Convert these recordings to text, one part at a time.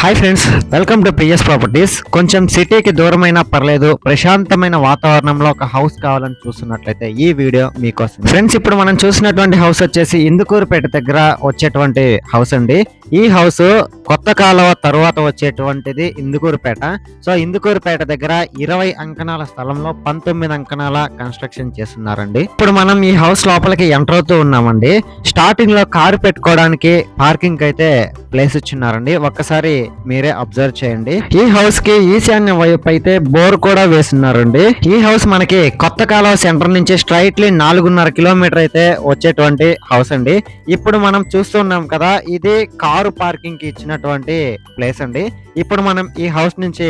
Hi friends, welcome to PS properties. కొంచెం సిటీకి దూరమైనా పర్లేదు, ప్రశాంతమైన వాతావరణంలో ఒక హౌస్ కావాలని చూస్తున్నట్లయితే ఈ వీడియో మీకోసం. ఫ్రెండ్స్, ఇప్పుడు మనం చూసినటువంటి హౌస్ వచ్చేసి ఇందుకూరుపేట దగ్గర వచ్చేటువంటి హౌస్ అండి. ఈ హౌస్ కొత్త కాలువ తరువాత వచ్చేటువంటిది ఇందుకూరుపేట. సో ఇందుకూరుపేట దగ్గర 20 అంకణాల స్థలంలో 19 అంకణాల కన్స్ట్రక్షన్ చేస్తున్నారండి. ఇప్పుడు మనం ఈ హౌస్ లోపలికి ఎంటర్ అవుతూ ఉన్నామండి. స్టార్టింగ్ లో కారు పెట్టుకోవడానికి పార్కింగ్ అయితే ప్లేస్ ఇచ్చున్నారండి. ఒక్కసారి మీరే అబ్జర్వ్ చేయండి. ఈ హౌస్ కి ఈశాన్య వైపు అయితే బోర్ కూడా వేస్తున్నారండి. ఈ హౌస్ మనకి కొత్త కాలువ సెంటర్ నుంచి స్ట్రైట్లీ 4.5 కిలోమీటర్ అయితే వచ్చేటువంటి హౌస్ అండి. ఇప్పుడు మనం చూస్తున్నాం కదా, ఇది కారు పార్కింగ్ కి ఇచ్చినటువంటి ప్లేస్ అండి. ఇప్పుడు మనం ఈ హౌస్ నుంచి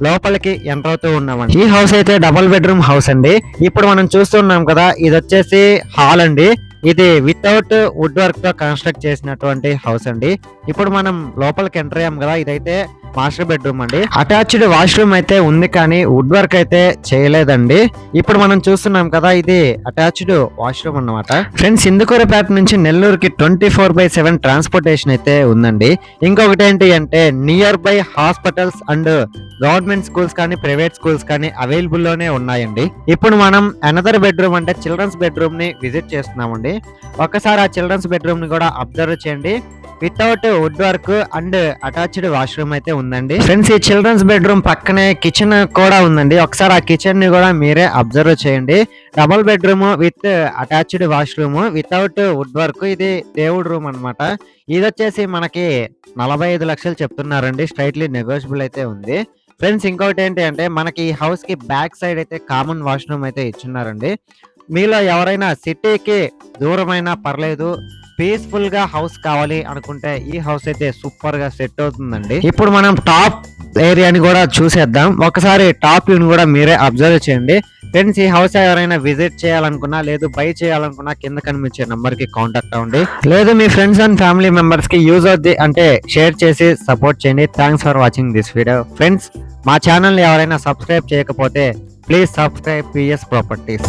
లోపలికి ఎంటర్ అవుతూ ఉన్నామండి. ఈ హౌస్ అయితే డబుల్ బెడ్రూమ్ హౌస్ అండి. ఇప్పుడు మనం చూస్తున్నాం కదా, ఇది వచ్చేసి హాల్ అండి. ఇది వితౌట్ వుడ్ వర్క్ తో కన్స్ట్రక్ట్ చేసినటువంటి హౌస్ అండి. ఇప్పుడు మనం లోపలికి ఎంటర్ అయ్యాం కదా, ఇదైతే మాస్టర్ బెడ్రూమ్ అండి. అటాచ్డ్ వాష్రూమ్ అయితే ఉంది, కానీ వుడ్ వర్క్ అయితే చేయలేదండి. ఇప్పుడు మనం చూస్తున్నాం కదా, ఇది అటాచ్డ్ వాష్రూమ్ అన్నమాట. ఫ్రెండ్స్, ఇందుకూరుపేట నుంచి నెల్లూరుకి 24/7 ట్రాన్స్పోర్టేషన్ అయితే ఉందండి. ఇంకొకటి ఏంటి అంటే, near by hospitals and government schools కానీ ప్రైవేట్ స్కూల్స్ కానీ అవైలబుల్ లోనే ఉన్నాయండి. ఇప్పుడు మనం అనదర్ బెడ్రూమ్ అంటే చిల్డ్రన్స్ బెడ్రూమ్ ని విజిట్ చేస్తున్నామండి. ఒక్కసారి ఆ చిల్డ్రన్స్ బెడ్రూమ్ ని కూడా అబ్జర్వ్ చేయండి. Without wood work and attached washroom అయితే ఉందండి. ఫ్రెండ్స్, ఈ చిల్డ్రన్స్ బెడ్రూమ్ పక్కనే కిచెన్ కూడా ఉందండి. ఒకసారి ఆ కిచెన్ ని కూడా మీరే అబ్జర్వ్ చేయండి. Double bedroom with attached washroom without wood work. ఇది దేవుడు రూమ్ అన్నమాట. ఇది వచ్చేసి మనకి 45 లక్షలు చెప్తున్నారండి. స్ట్రైట్లీ నెగోషియబుల్ అయితే ఉంది. ఫ్రెండ్స్, ఇంకోటి ఏంటి అంటే, మనకి ఈ హౌస్ కి బ్యాక్ సైడ్ అయితే కామన్ వాష్రూమ్ అయితే ఇచ్చున్నారండి. మీలో ఎవరైనా సిటీకి దూరమైనా పర్లేదు, పీస్ఫుల్ గా హౌస్ కావాలి అనుకుంటే ఈ హౌస్ అయితే సూపర్ గా సెట్ అవుతుందండి. ఇప్పుడు మనం టాప్ ఏరియాని కూడా చూసేద్దాం. ఒకసారి టాప్ వ్యూని కూడా మీరే అబ్జర్వ్ చేయండి. ఫ్రెండ్స్, ఈ హౌస్ ఎవరైనా విజిట్ చేయాలనుకున్నా, లేదు బై చేయాలనుకున్నా, కింద కనిపించే నంబర్ కి కాంటాక్ట్ అవ్వండి. లేదు మీ ఫ్రెండ్స్ అండ్ ఫ్యామిలీ మెంబర్స్ కి యూజ్ అవుద్ది అంటే షేర్ చేసి సపోర్ట్ చేయండి. Thanks for watching this video. Friends, మా ఛానల్ ని ఎవరైనా సబ్స్క్రైబ్ చేయకపోతే ప్లీజ్ సబ్స్క్రైబ్ పిఎస్ ప్రాపర్టీస్.